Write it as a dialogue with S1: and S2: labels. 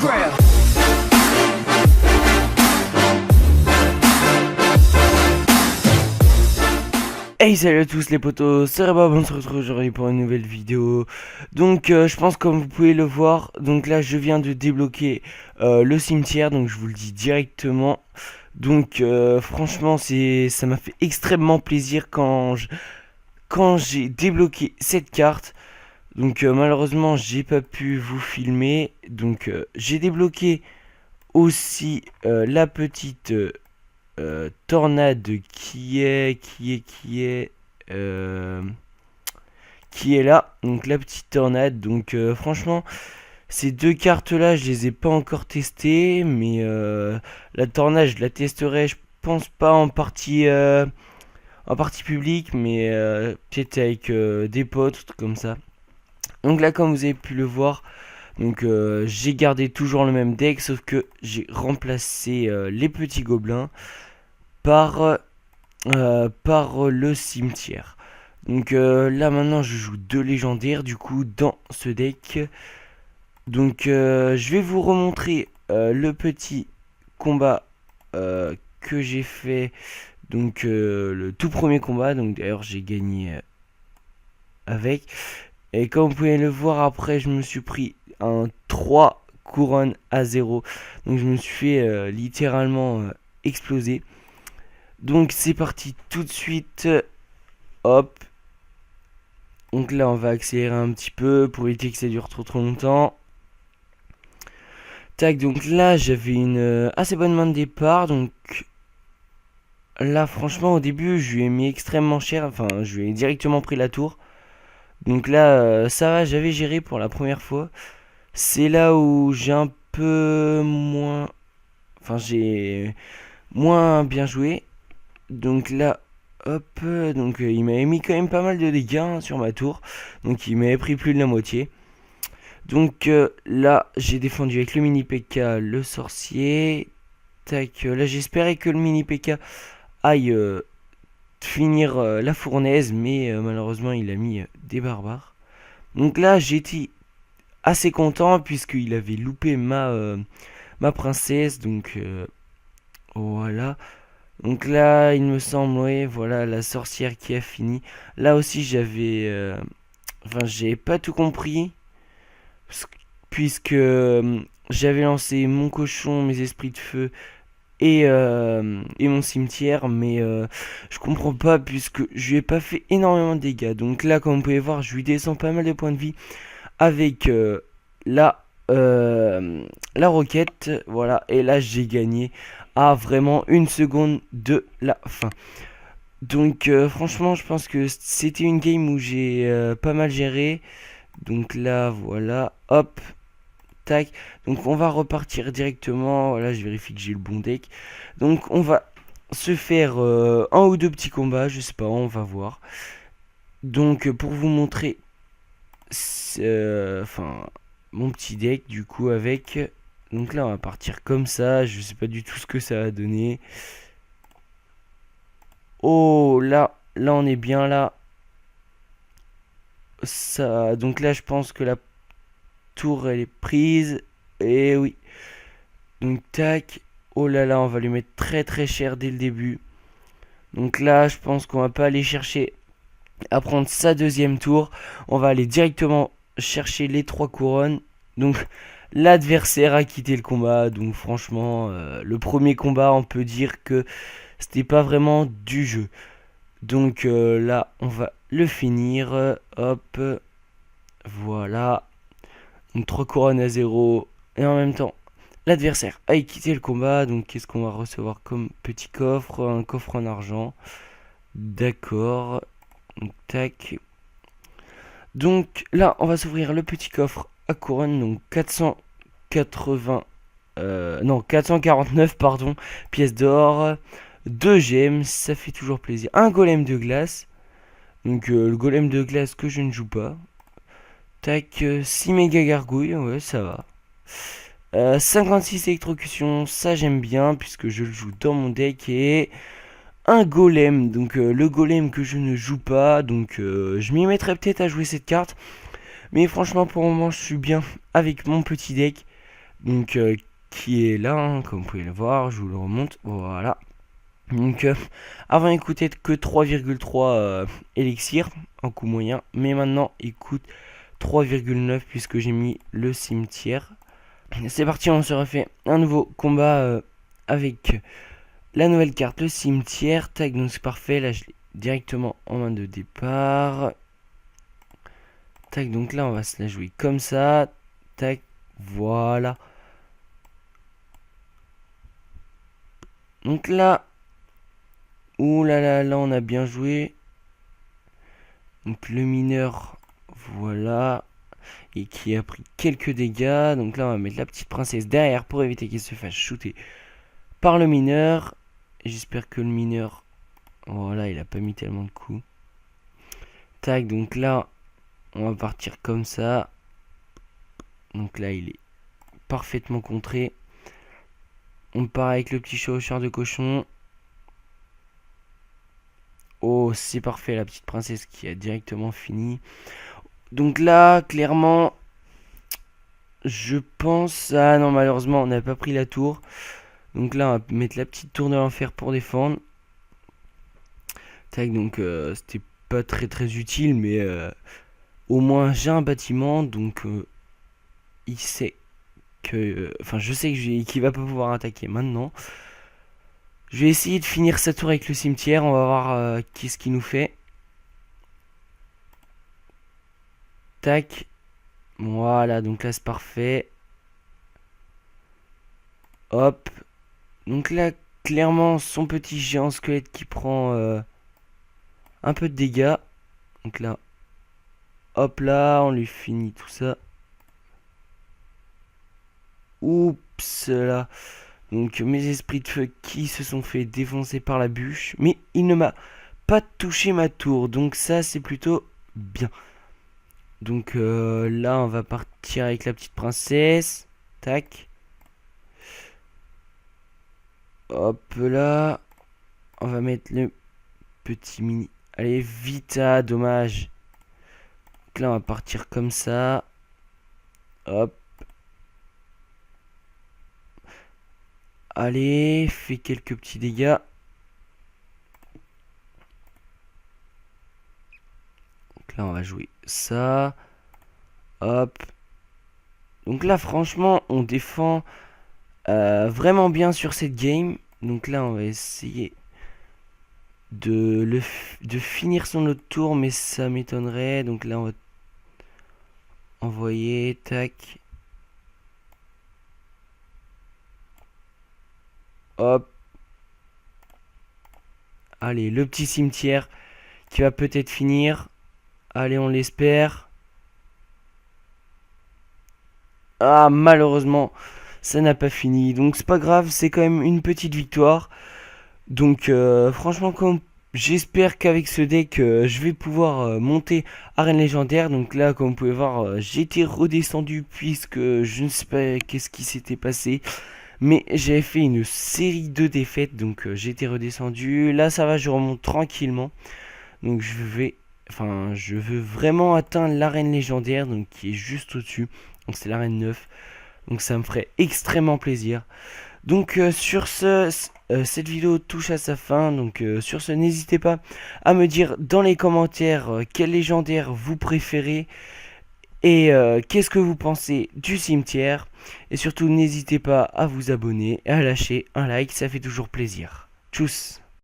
S1: ground.
S2: Hey, salut à tous les potos, c'est Reba, on se retrouve aujourd'hui pour une nouvelle vidéo. Donc je pense comme vous pouvez le voir, donc là je viens de débloquer le cimetière, donc je vous le dis directement. Donc franchement ça m'a fait extrêmement plaisir quand j'ai débloqué cette carte. Donc malheureusement j'ai pas pu vous filmer. Donc j'ai débloqué aussi la petite tornade qui est là, donc la petite tornade. Donc franchement ces deux cartes là je les ai pas encore testées, mais la tornade je la testerai, je pense pas en partie publique, mais peut-être avec des potes comme ça. Donc là comme vous avez pu le voir, donc j'ai gardé toujours le même deck, sauf que j'ai remplacé les petits gobelins par le cimetière. Donc là maintenant je joue deux légendaires du coup dans ce deck. Donc je vais vous remontrer le petit combat que j'ai fait. Donc le tout premier combat. Donc d'ailleurs j'ai gagné avec. Et comme vous pouvez le voir, après je me suis pris un 3 couronnes à 0. Donc je me suis fait littéralement exploser. Donc c'est parti tout de suite. Hop. Donc là on va accélérer un petit peu pour éviter que ça dure trop longtemps. Tac, donc là j'avais une assez bonne main de départ. Donc là franchement au début je lui ai mis extrêmement cher. Enfin je lui ai directement pris la tour. Donc là ça va, j'avais géré pour la première fois. C'est là où j'ai un peu moins... Enfin j'ai moins bien joué. Donc là, hop, donc il m'avait mis quand même pas mal de dégâts hein, sur ma tour. Donc il m'avait pris plus de la moitié. Donc là, j'ai défendu avec le mini PK le sorcier. Tac, là j'espérais que le mini PK aille finir la fournaise, mais malheureusement il a mis des barbares. Donc là j'étais assez content puisqu'il avait loupé ma princesse. Donc voilà. Donc là, il me semble, oui, voilà, la sorcière qui a fini. Là aussi, enfin, j'ai pas tout compris. Puisque j'avais lancé mon cochon, mes esprits de feu et mon cimetière. Mais je comprends pas puisque je lui ai pas fait énormément de dégâts. Donc là, comme vous pouvez voir, je lui descends pas mal de points de vie avec la roquette. Voilà, et là, j'ai gagné à vraiment une seconde de la fin. Donc franchement je pense que c'était une game où j'ai pas mal géré. Donc là voilà, hop, tac. Donc on va repartir directement. Voilà, je vérifie que j'ai le bon deck. Donc on va se faire un ou deux petits combats, je sais pas, on va voir. Donc pour vous montrer enfin mon petit deck du coup avec... Donc là on va partir comme ça, je sais pas du tout ce que ça va donner. Oh là on est bien là. Ça, donc là je pense que la tour elle est prise. Et oui. Donc tac. Oh là là, on va lui mettre très cher dès le début. Donc là je pense qu'on va pas aller chercher à prendre sa deuxième tour. On va aller directement chercher les 3 couronnes. Donc l'adversaire a quitté le combat. Donc franchement le premier combat on peut dire que c'était pas vraiment du jeu. Donc là on va le finir. Hop. Voilà. Donc 3 couronnes à 0. Et en même temps l'adversaire a quitté le combat. Donc qu'est-ce qu'on va recevoir comme petit coffre? Un coffre en argent. D'accord. Donc tac. Donc là on va s'ouvrir le petit coffre à couronne. Donc 480 non 449 pardon pièces d'or, 2 gemmes, ça fait toujours plaisir. Un golem de glace. Donc le golem de glace que je ne joue pas. Tac, 6 méga gargouilles, ouais ça va. 56 électrocutions, ça j'aime bien puisque je le joue dans mon deck. Et un golem, donc le golem que je ne joue pas. Donc je m'y mettrai peut-être à jouer cette carte. Mais franchement pour le moment je suis bien avec mon petit deck. Donc qui est là, hein, comme vous pouvez le voir, je vous le remonte, voilà. Donc avant il coûtait que 3,3 élixir en coût moyen, mais maintenant il coûte 3,9 puisque j'ai mis le cimetière. C'est parti, on se refait un nouveau combat avec la nouvelle carte, le cimetière. Tac, donc c'est parfait, là je l'ai directement en main de départ. Tac, donc là on va se la jouer comme ça. Tac, voilà. Donc là, ouh là là, là on a bien joué. Donc le mineur, voilà. Et qui a pris quelques dégâts. Donc là on va mettre la petite princesse derrière pour éviter qu'elle se fasse shooter par le mineur. J'espère que le mineur, voilà, il a pas mis tellement de coups. Tac, donc là on va partir comme ça. Donc là il est parfaitement contré. On part avec le petit chevaucheur de cochon. Oh, c'est parfait, la petite princesse qui a directement fini. Donc là, clairement, je pense... Ah non, malheureusement, on n'a pas pris la tour. Donc là, on va mettre la petite tour de l'enfer pour défendre. Tac, donc c'était pas très utile, mais au moins j'ai un bâtiment. Donc il sait que... Enfin, je sais qu'il va pas pouvoir attaquer maintenant. Je vais essayer de finir sa tour avec le cimetière. On va voir qu'est-ce qu'il nous fait. Tac. Voilà, donc là c'est parfait. Hop. Donc là, clairement, son petit géant squelette qui prend un peu de dégâts. Donc là, hop là, on lui finit tout ça. Oups là. Donc mes esprits de feu qui se sont fait défoncer par la bûche. Mais il ne m'a pas touché ma tour. Donc ça, c'est plutôt bien. Donc là, on va partir avec la petite princesse. Tac. Hop là. On va mettre le petit mini. Allez, vite, ah, dommage. Donc là, on va partir comme ça. Hop. Allez, fais quelques petits dégâts. Donc là, on va jouer ça. Hop. Donc là, franchement, on défend vraiment bien sur cette game. Donc là, on va essayer de finir son autre tour, mais ça m'étonnerait. Donc là, on va envoyer, tac. Hop. Allez, le petit cimetière qui va peut-être finir. Allez, on l'espère. Ah, malheureusement, ça n'a pas fini. Donc c'est pas grave, c'est quand même une petite victoire. Donc franchement, j'espère qu'avec ce deck, je vais pouvoir monter arène légendaire. Donc là, comme vous pouvez voir, j'ai été redescendu puisque je ne sais pas qu'est-ce qui s'était passé. Mais j'avais fait une série de défaites, donc j'ai été redescendu. Là, ça va, je remonte tranquillement. Donc je veux vraiment atteindre l'arène légendaire, donc qui est juste au-dessus. Donc c'est l'arène 9. Donc ça me ferait extrêmement plaisir. Donc sur ce, cette vidéo touche à sa fin. Donc sur ce, n'hésitez pas à me dire dans les commentaires quel légendaire vous préférez. Et qu'est-ce que vous pensez du cimetière. Et surtout, n'hésitez pas à vous abonner et à lâcher un like, ça fait toujours plaisir. Tchuss.